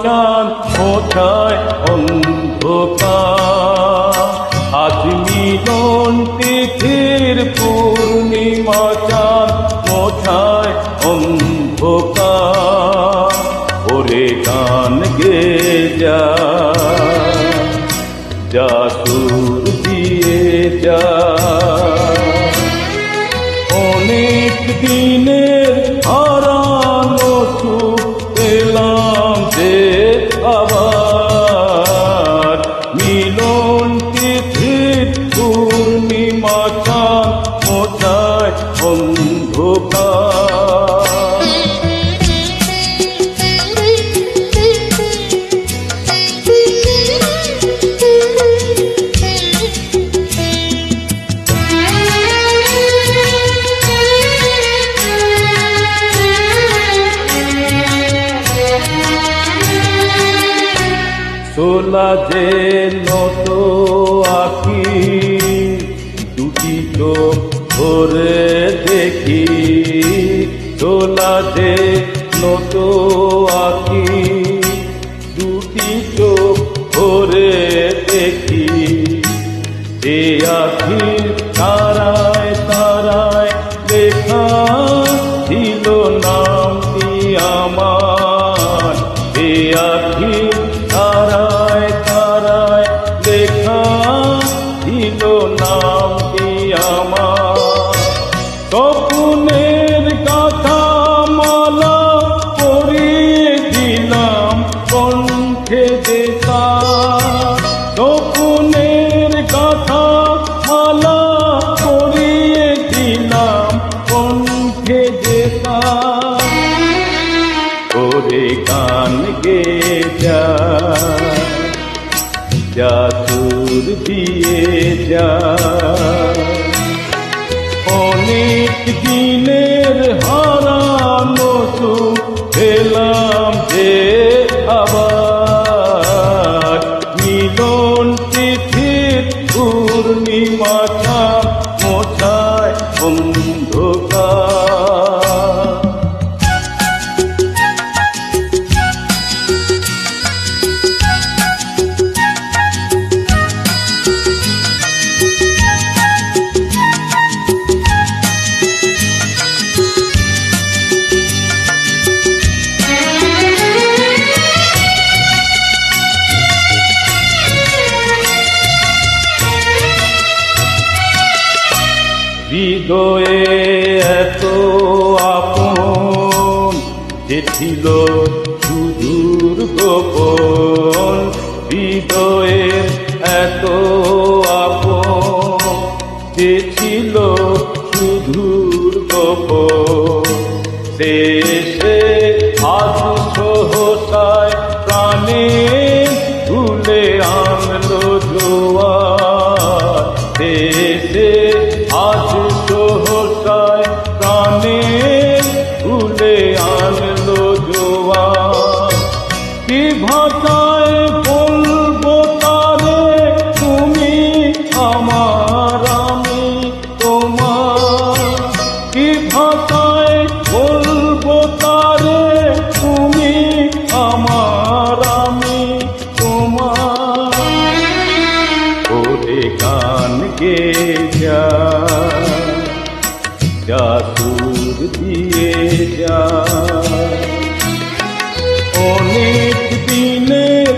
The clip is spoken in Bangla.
চাঁদ মোছায় অন্ধকার। আজ মিলন তিথির পূর্ণিমা চাঁদ মোছায় অন্ধকার। ওরে গান গে যা, যা সুর দিয়ে যা। অনেক দিনের হারানো সুখ পেলাম যে আবার। মিলন তিথির পূর্ণিমা চাঁদ মোছায় অন্ধকার। তোলা যে নত আঁকি দুটি চোখ ভরে দেখি। তোলা যে নত আঁকি দুটি চোখ ভরে দেখি। যে আখির তারায় তারায় লেখা ছিল নামটি আমার। যে আখির তারায় তারায় লেখা ছিল নামটি আমার। স্বপ্নের গাথা মালা পরিয়ে দিলাম কণ্ঠে যে তার। স্বপ্নের গাথা মালা পরিয়ে দিলাম কণ্ঠে যে তার। ওরে গান গে যা, যা সুর দিয়ে যা। অনেক দিনের হারানো সুখ পেলাম যে আবার। মিলন তিথির পূর্ণিমা চাঁদ মোছায় অন্ধকার। হৃদয়ে এত আপন যে ছিল সুদূর গোপন। হৃদয়ে এত আপন যে ছিল সুদূর গোপন। শেষে আজ সহসায় প্রাণে তুলে আনলো জোয়ার। শেষে আজ সহসায় প্রাণে তুলে আনলো জোয়ার। কি ভাষায় বলবো তারে তুমি আমার আমি তোমার। কি ভাষায় বলবো তারে তুমি আমার আমি তোমার। ওরে গান গে যা, যা সুর দিয়ে যা। অনেক দিনের